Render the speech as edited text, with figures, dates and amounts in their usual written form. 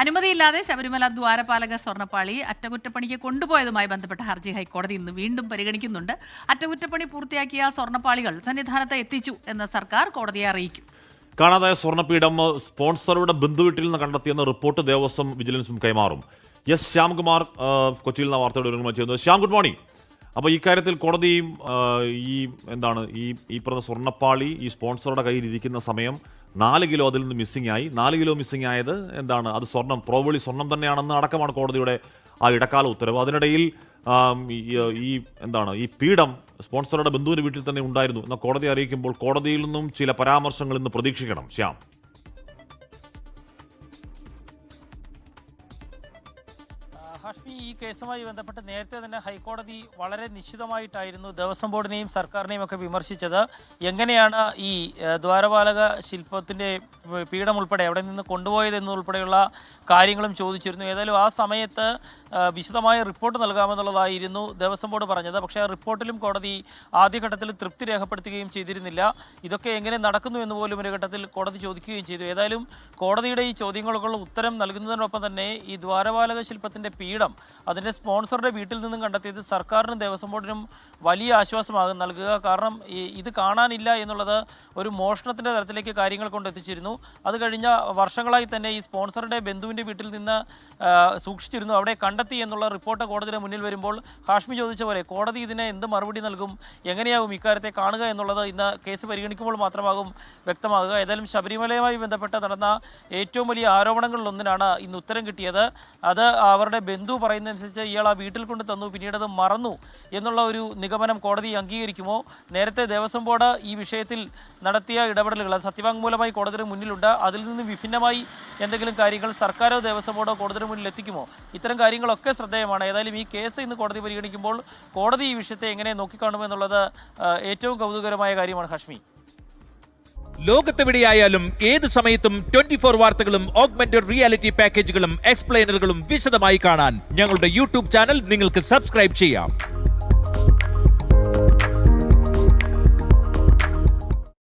അനുമതിയില്ലാതെ ശബരിമല ദ്വാരപാലക സ്വർണ്ണപ്പാളി അറ്റകുറ്റപ്പണിക്ക് കൊണ്ടുപോയതുമായി ബന്ധപ്പെട്ട ഹർജി ഹൈക്കോടതി ഇന്ന് വീണ്ടും പരിഗണിക്കുന്നുണ്ട്. അറ്റകുറ്റപ്പണി പൂർത്തിയാക്കിയ സ്വർണ്ണപ്പാളികൾ സന്നിധാനത്ത് എത്തിച്ചു എന്ന് സർക്കാർ കോടതിയെ അറിയിക്കും. കാണാതായ സ്വർണ്ണപീഠം സ്പോൺസറുടെ ബന്ധുവീട്ടിൽ നിന്ന് കണ്ടെത്തിയെന്ന റിപ്പോർട്ട് ദേവസ്വം വിജിലൻസും കൈമാറും. എസ് ശ്യാംകുമാർ കൊച്ചിയിൽ നിന്ന് വാർത്തയുടെ ഒരുങ്ങുമ്പോൾ ചെയ്യുന്നത്. Shyam, good morning. അപ്പോൾ ഈ കാര്യത്തിൽ കോടതിയും ഈ പറഞ്ഞ സ്വർണ്ണപ്പാളി ഈ സ്പോൺസറുടെ കയ്യിൽ ഇരിക്കുന്ന സമയം 4 കിലോ അതിൽ നിന്ന് മിസ്സിംഗ് ആയി. 4 കിലോ മിസ്സിംഗ് ആയത് അത് സ്വർണം, പ്രോബബ്ലി സ്വർണം തന്നെയാണെന്ന് അടക്കമാണ് കോടതിയുടെ ആ ഇടക്കാല ഉത്തരവ്. അതിനിടയിൽ ഈ പീഠം സ്പോൺസറുടെ ബന്ധുവിന്റെ വീട്ടിൽ തന്നെ ഉണ്ടായിരുന്നു എന്ന കോടതി അറിയിക്കുമ്പോൾ കോടതിയിൽ നിന്നും ചില പരാമർശങ്ങൾ ഇന്ന് പ്രതീക്ഷിക്കണം. ശ്യാം, ഹാഷ്മി, ഈ കേസുമായി ബന്ധപ്പെട്ട് നേരത്തെ തന്നെ ഹൈക്കോടതി വളരെ നിശ്ചിതമായിട്ടായിരുന്നു ദേവസ്വം ബോർഡിനെയും സർക്കാരിനെയും ഒക്കെ വിമർശിച്ചത്. എങ്ങനെയാണ് ഈ ദ്വാരപാലക ശില്പത്തിൻ്റെ പീഠം ഉൾപ്പെടെ എവിടെ നിന്ന് കൊണ്ടുപോയതെന്നുൾപ്പെടെയുള്ള കാര്യങ്ങളും ചോദിച്ചിരുന്നു. ഏതായാലും ആ സമയത്ത് വിശദമായ റിപ്പോർട്ട് നൽകാമെന്നുള്ളതായിരുന്നു ദേവസ്വം ബോർഡ് പറഞ്ഞത്. പക്ഷേ ആ റിപ്പോർട്ടിലും കോടതി ആദ്യഘട്ടത്തിൽ തൃപ്തി രേഖപ്പെടുത്തുകയും ചെയ്തിരുന്നില്ല. ഇതൊക്കെ എങ്ങനെ നടക്കുന്നു എന്ന് പോലും ഒരു ഘട്ടത്തിൽ കോടതി ചോദിക്കുകയും ചെയ്തു. ഏതായാലും കോടതിയുടെ ഈ ചോദ്യങ്ങൾക്കുള്ള ഉത്തരം നൽകുന്നതിനൊപ്പം തന്നെ ഈ ദ്വാരപാലക ശില്പത്തിൻ്റെ പീഠം അതിൻ്റെ സ്പോൺസറുടെ വീട്ടിൽ നിന്നും കണ്ടെത്തിയത് സർക്കാരിനും ദേവസ്വം ബോർഡിനും വലിയ ആശ്വാസമാകും നൽകുക. കാരണം ഇത് കാണാനില്ല എന്നുള്ളത് ഒരു മോഷണത്തിൻ്റെ തരത്തിലേക്ക് കാര്യങ്ങൾ കൊണ്ടെത്തിച്ചിരുന്നു. അത് കഴിഞ്ഞ വർഷങ്ങളായി തന്നെ ഈ സ്പോൺസറുടെ ബന്ധുവിൻ്റെ വീട്ടിൽ നിന്ന് സൂക്ഷിച്ചിരുന്നു. അവിടെ കണ്ടെത്തി എന്നുള്ള റിപ്പോർട്ട് കോടതിയുടെ മുന്നിൽ വരുമ്പോൾ ഹാഷ്മി ചോദിച്ച പോലെ കോടതി ഇതിനെ എന്ത് മറുപടി നൽകും, എങ്ങനെയാകും ഇക്കാര്യത്തെ കാണുക എന്നുള്ളത് ഇന്ന് കേസ് പരിഗണിക്കുമ്പോൾ മാത്രമാകും വ്യക്തമാകുക. ഏതായാലും ശബരിമലയുമായി ബന്ധപ്പെട്ട് നടന്ന ഏറ്റവും വലിയ ആരോപണങ്ങളിലൊന്നിനാണ് ഇന്ന് ഉത്തരം കിട്ടിയത്. അത് അവരുടെ ബന്ധു പറയുന്നതനുസരിച്ച് ഇയാൾ ആ വീട്ടിൽ കൊണ്ട് തന്നു, പിന്നീട് അത് മറന്നു എന്നുള്ള ഒരു നിഗമനം കോടതി അംഗീകരിക്കുമോ? നേരത്തെ ദേവസ്വം ബോർഡ് ഈ വിഷയത്തിൽ നടത്തിയ ഇടപെടലുകൾ അത് സത്യവാങ്മൂലമായി കോടതിയുടെ മുന്നിലുണ്ട്. അതിൽ നിന്ന് വിഭിന്നമായി എന്തെങ്കിലും കാര്യങ്ങൾ സർക്കാരോ ദേവസ്വം ബോർഡോ കോടതിയുടെ മുന്നിൽ എത്തിക്കുമോ? ഇത്തരം കാര്യങ്ങളൊക്കെ ശ്രദ്ധേയമാണ്. ഏതായാലും ഈ കേസ് ഇന്ന് കോടതി പരിഗണിക്കുമ്പോൾ കോടതി ഈ വിഷയത്തെ എങ്ങനെ നോക്കിക്കാണുമെന്നുള്ളത് ഏറ്റവും കൗതുകരമായ കാര്യമാണ്. ഹാഷ്മി, ലോകത്തെവിടെയായാലും ഏത് സമയത്തും 24 വാർത്തകളും ഓഗ്മെന്റഡ് റിയാലിറ്റി പാക്കേജുകളും എക്സ്പ്ലെയിനറുകളും വിശദമായി കാണാൻ ഞങ്ങളുടെ യൂട്യൂബ് ചാനൽ നിങ്ങൾക്ക് സബ്സ്ക്രൈബ് ചെയ്യാം.